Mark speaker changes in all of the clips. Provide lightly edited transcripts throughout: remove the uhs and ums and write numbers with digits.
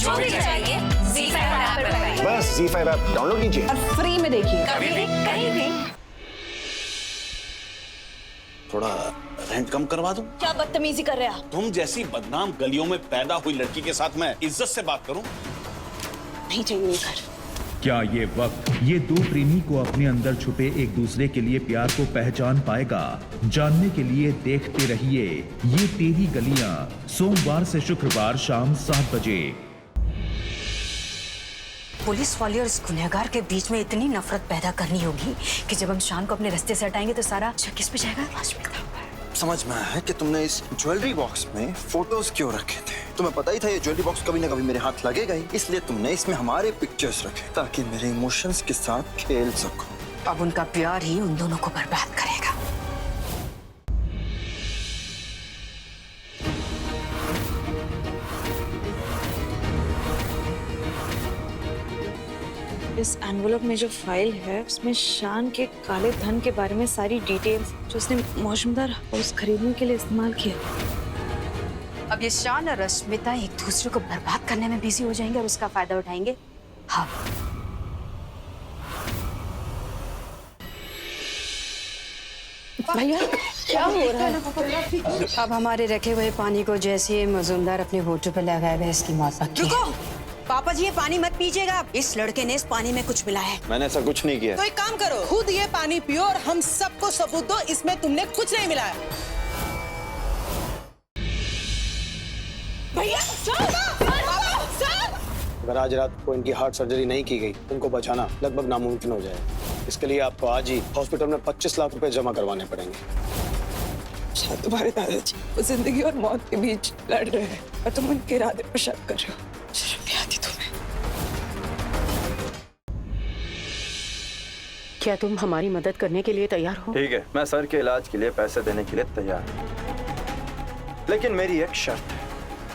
Speaker 1: जो भी चाहिए ZEE5 ऐप पर पाइए।
Speaker 2: बस ZEE5 ऐप डाउनलोड कीजिए
Speaker 1: और फ्री में देखिए, कभी भी कहीं भी।
Speaker 3: थोड़ा रेंट कम करवा दूं?
Speaker 1: क्या बदतमीजी कर रहे हैं आप?
Speaker 3: तुम जैसी बदनाम गलियों में पैदा हुई लड़की के साथ मैं इज्जत से बात करूं?
Speaker 1: नहीं चाहिए ये घर।
Speaker 4: क्या ये वक्त ये दो प्रेमी को अपने अंदर छुपे एक दूसरे के लिए प्यार को पहचान पाएगा? जानने के लिए देखते रहिए ये तेरी गलियां, सोमवार से शुक्रवार शाम 7 बजे।
Speaker 5: पुलिस वाले और इस गुनहगार के बीच में इतनी नफरत पैदा करनी होगी कि जब हम शान को अपने रास्ते से हटाएंगे तो सारा किस पे जाएगा?
Speaker 2: समझ में आया है कि तुमने इस ज्वेलरी बॉक्स में फोटोज क्यों रखे थे। तुम्हें पता ही था ये ज्वेलरी बॉक्स कभी ना कभी मेरे हाथ लगेगा ही, इसलिए तुमने इसमें हमारे पिक्चर्स रखे ताकि मेरे इमोशंस के साथ खेल सको।
Speaker 5: अब उनका प्यार ही उन दोनों को बर्बाद करेगा।
Speaker 6: इस एनवलप में जो फाइल है उसमें शान के काले धन के बारे में सारी डिटेल्स जो उसने मौजूदार हाउस खरीदने के लिए इस्तेमाल किया।
Speaker 5: अब ये शान और रश्मिता एक दूसरे को बर्बाद करने में बिजी हो जाएंगे और उसका फायदा उठाएंगे। हाँ,
Speaker 6: भैया क्या हो रहा है?
Speaker 5: अब हमारे रखे हुए पानी को जैसे मजूमदार अपने होठों पे लगाएगा इसकी मौत पक्की है।
Speaker 7: पापा जी ये पानी मत पीजिएगा, इस लड़के ने इस पानी में कुछ मिलाया है।
Speaker 2: मैंने ऐसा कुछ नहीं किया।
Speaker 7: तो एक काम करो, खुद ये पानी पियो और हम सबको सबूत दो इसमें तुमने कुछ नहीं मिलाया। भैया
Speaker 2: अगर आज रात को इनकी हार्ट सर्जरी नहीं की गई, इनको बचाना लगभग नामुमकिन हो जाएगा। इसके लिए आपको आज ही हॉस्पिटल में 25 लाख रुपए जमा करवाने पड़ेंगे।
Speaker 6: शायद तुम्हारे दादाजी वो जिंदगी और मौत के बीच लड़ रहे हैं और तुम उनके इरादे पर शक कर रहे हो। शर्म नहीं आती तुम्हें?
Speaker 5: क्या तुम हमारी मदद करने के लिए तैयार हो?
Speaker 8: ठीक है, मैं सर के इलाज के लिए पैसे देने के लिए तैयार हूँ, लेकिन मेरी एक शर्त है।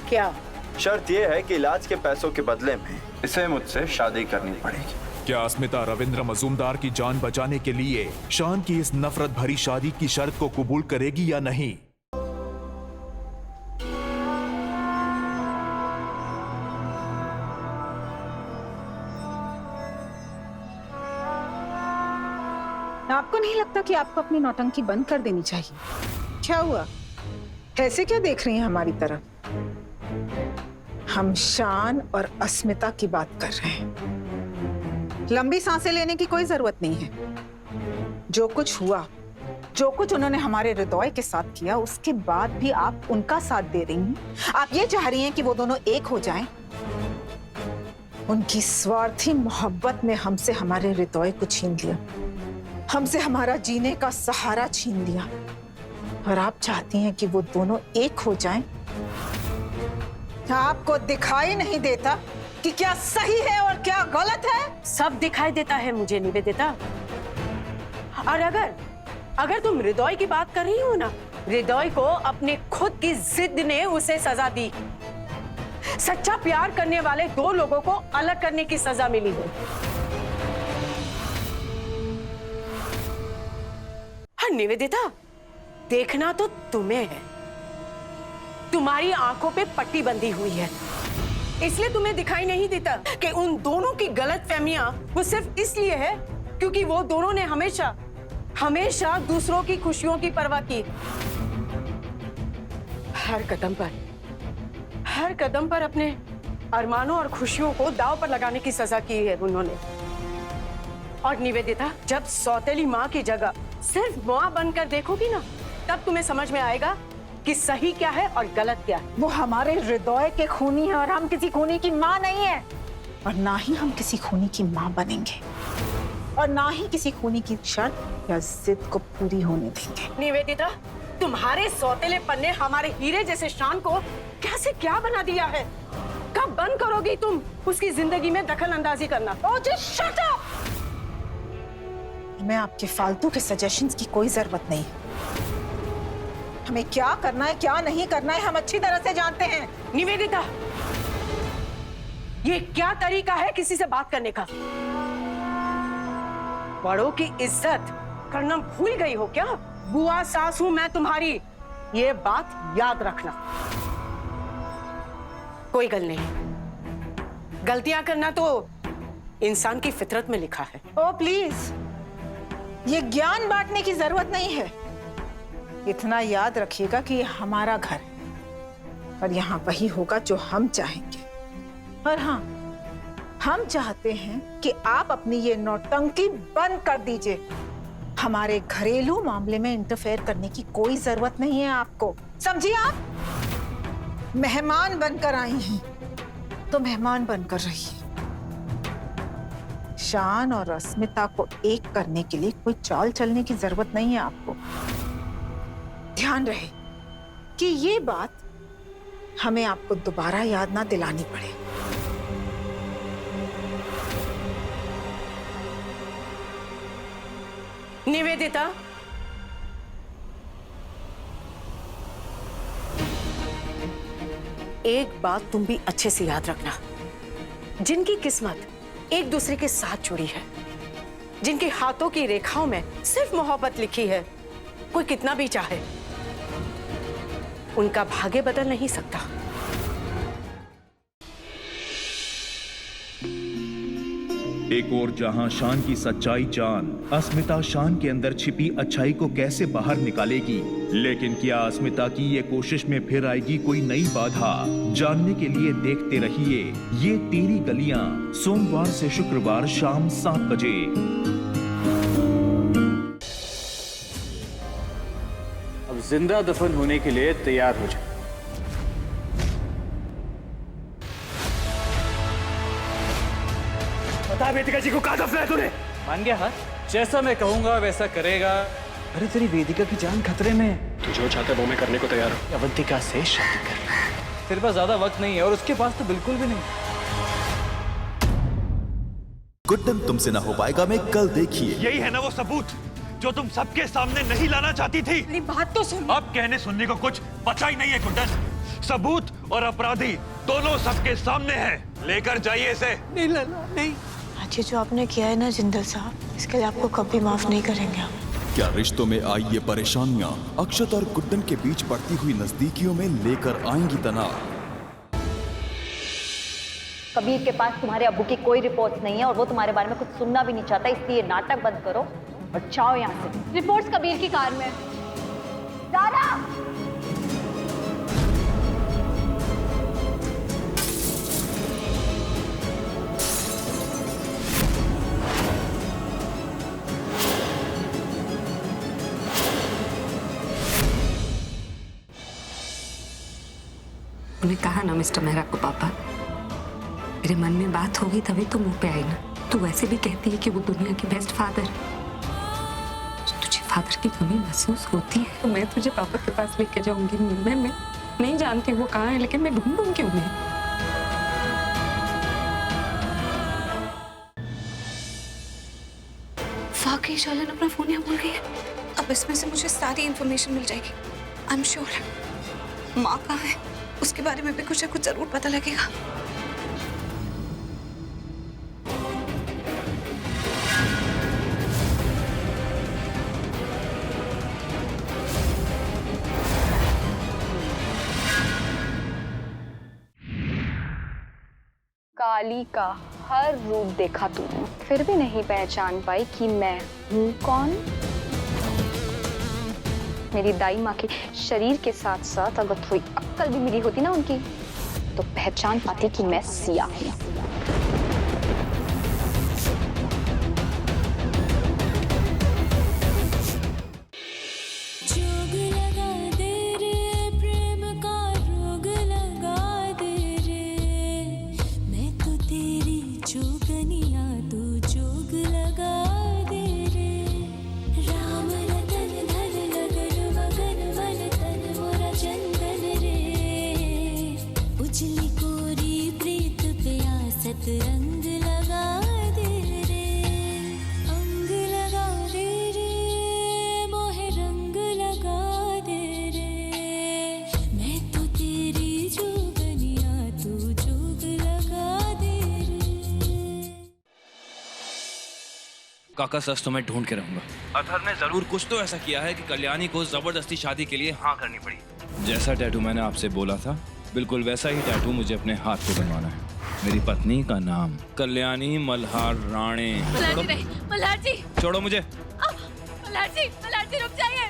Speaker 5: क्या
Speaker 8: शर्त यह है कि इलाज के पैसों के बदले में इसे मुझसे शादी करनी पड़ेगी।
Speaker 4: क्या अस्मिता रविंद्र मजूमदार की जान बचाने के लिए शान की इस नफरत भरी शादी की शर्त को कबूल करेगी या नहीं?
Speaker 9: आपको नहीं लगता कि आपको अपनी नौटंकी बंद कर देनी चाहिए? क्या हुआ, ऐसे क्या देख रही हैं हमारी तरफ? हम शान और अस्मिता की बात कर रहे हैं। लंबी सांसें लेने की कोई जरूरत नहीं है। जो कुछ हुआ, जो कुछ उन्होंने हमारे हृदय के साथ किया, उसके बाद भी आप उनका साथ दे रही हैं। आप ये चाह रही हैं कि वो दोनों एक हो जाएं। उनकी स्वार्थी मोहब्बत ने हमसे हमारे हृदय को छीन लिया, हमसे हमारा जीने का सहारा छीन लिया, और आप चाहती हैं कि वो दोनों एक हो जाएं। आपको दिखाई नहीं देता कि क्या सही है और क्या गलत है?
Speaker 5: सब दिखाई देता है मुझे निवेदिता। और अगर तुम हृदय की बात कर रही हो ना, हृदय को अपने खुद की जिद ने उसे सजा दी। सच्चा प्यार करने वाले दो लोगों को अलग करने की सजा मिली है। हाँ निवेदिता, देखना तो तुम्हें है। तुम्हारी आंखों पे पट्टी बंधी हुई है, इसलिए तुम्हें दिखाई नहीं देता कि उन दोनों की गलतफहमियां वो सिर्फ इसलिए है क्योंकि वो दोनों ने हमेशा दूसरों की खुशियों की परवाह की। हर कदम पर अपने अरमानों और खुशियों को दांव पर लगाने की सजा की है उन्होंने। और निवेदिता, जब सौतेली माँ की जगह सिर्फ माँ बनकर देखोगी ना, तब तुम्हें समझ में आएगा कि सही क्या है और गलत क्या है।
Speaker 9: वो हमारे हृदय के खूनी है और हम किसी खूनी की माँ नहीं है, और ना ही हम किसी खूनी की माँ बनेंगे, और ना ही किसी खूनी की शर्त या जिद को पूरी होने देंगे।
Speaker 5: निवेदिता, तुम्हारे सौतेलेपन ने हमारे हीरे जैसे शान को क्या से क्या बना दिया है। कब बंद करोगी तुम उसकी जिंदगी में दखल अंदाजी करना?
Speaker 9: Oh, just shut up! हमें आपके फालतू के सजेशंस की कोई जरूरत नहीं है। हमें क्या करना है क्या नहीं करना है हम अच्छी तरह से जानते हैं।
Speaker 5: निवेदिता, ये क्या तरीका है किसी से बात करने का? बड़ों की इज्जत करना भूल गई हो क्या? बुआ सास हूं मैं तुम्हारी, ये बात याद रखना। कोई गल नहीं, गलतियां करना तो इंसान की फितरत में लिखा है।
Speaker 9: ओ प्लीज, ये ज्ञान बांटने की जरूरत नहीं है। इतना याद रखिएगा कि ये हमारा घर है और यहाँ वही होगा जो हम चाहेंगे। और हाँ, हम चाहते हैं कि आप अपनी ये नौटंकी बंद कर दीजिए। हमारे घरेलू मामले में इंटरफेयर करने की कोई जरूरत नहीं है आपको, समझिए? आप मेहमान बनकर आई हैं तो मेहमान बनकर रहिए। शान और अस्मिता को एक करने के लिए कोई चाल चलने की जरूरत नहीं है आपको। ध्यान रहे कि ये बात हमें आपको दोबारा याद ना दिलानी पड़े।
Speaker 5: निवेदिता, एक बात तुम भी अच्छे से याद रखना। जिनकी किस्मत एक दूसरे के साथ जुड़ी है, जिनके हाथों की रेखाओं में सिर्फ मोहब्बत लिखी है, कोई कितना भी चाहे उनका भाग्य बदल नहीं सकता।
Speaker 4: एक और जहां शान की सच्चाई जान अस्मिता शान के अंदर छिपी अच्छाई को कैसे बाहर निकालेगी, लेकिन क्या अस्मिता की ये कोशिश में फिर आएगी कोई नई बाधा? जानने के लिए देखते रहिए ये तेरी गलियां, सोमवार से शुक्रवार शाम 7 बजे।
Speaker 10: अब जिंदा दफन होने के लिए तैयार हो जाए। बता वेदिका जी को कहाँ दफनाया तूने? मान गया हाँ? जैसा मैं कहूंगा वैसा करेगा। अरे तेरी वेदिका की जान खतरे में।
Speaker 11: तू जो चाहता है वो मैं करने को तैयार हूँ।
Speaker 10: अवंतिका से शादी कर। तेरे पास ज्यादा वक्त नहीं है और उसके पास तो बिल्कुल भी नहीं।
Speaker 12: गुड्डन तुमसे ना हो पाएगा में कल देखिए।
Speaker 11: यही है ना वो सबूत जो तुम सबके सामने नहीं लाना चाहती थी।
Speaker 1: मेरी बात तो सुन।
Speaker 11: अब कहने सुनने को कुछ बचा ही नहीं है गुड्डन। सबूत और अपराधी दोनों सबके सामने हैं। लेकर जाइए इसे।
Speaker 5: नहीं लाला, नहीं।
Speaker 6: आज ये जो आपने किया है ना जिंदल साहब, इसके लिए आपको कभी माफ नहीं करेंगे हम।
Speaker 12: क्या रिश्तों में आई ये परेशानियां अक्षत और गुड्डन के बीच बढ़ती हुई नजदीकियों में लेकर आएंगी तनाव?
Speaker 13: कबीर के पास तुम्हारे अब्बू की कोई रिपोर्ट्स नहीं है और वो तुम्हारे बारे में कुछ सुनना भी नहीं चाहता, इसलिए नाटक बंद करो और जाओ यहाँ से। रिपोर्ट्स कबीर की कार में। दादा!
Speaker 14: उन्हें कहा ना मिस्टर मेहरा को पापा, मेरे मन में बात होगी तभी तो मुंह पे आई ना। तू वैसे भी कहती है कि वो दुनिया की बेस्ट फादर। तुझे फादर की कमी महसूस होती है तो मैं तुझे पापा के पास लेके जाऊंगी। मैं नहीं जानती वो कहाँ है, लेकिन मैं ढूंढूंगी उन्हें।
Speaker 6: वाकई शालन अपना फोन यहाँ भूल गई है। अब इसमें से मुझे सारी इंफॉर्मेशन मिल जाएगी। I am sure. माँ कहाँ है उसके बारे में भी कुछ ना कुछ जरूर पता लगेगा।
Speaker 13: काली का हर रूप देखा तूने, फिर भी नहीं पहचान पाई कि मैं हूँ कौन। मेरी दाई माँ के शरीर के साथ साथ अगर थोड़ी अक्ल भी मिली होती ना उनकी, तो पहचान पाती कि मैं सिया हूँ।
Speaker 15: रंग लगा दे रे, अंग लगा दे रे, मोहे रंग लगा दे रे। मैं तो तेरी जोगनिया, तू जोग लगा दे रे।
Speaker 16: काका सच तो मैं ढूंढ के रहूंगा। अथर ने जरूर कुछ तो ऐसा किया है कि कल्याणी को जबरदस्ती शादी के लिए हाँ करनी पड़ी। जैसा टैटू मैंने आपसे बोला था, बिल्कुल वैसा ही टैटू मुझे अपने हाथ पे बनवाना है। मेरी पत्नी का नाम कल्याणी मल्हार राणे।
Speaker 15: मल्हार जी नहीं, मल्हार जी,
Speaker 16: छोड़ो मुझे।
Speaker 15: मल्हार जी रुक जाइए।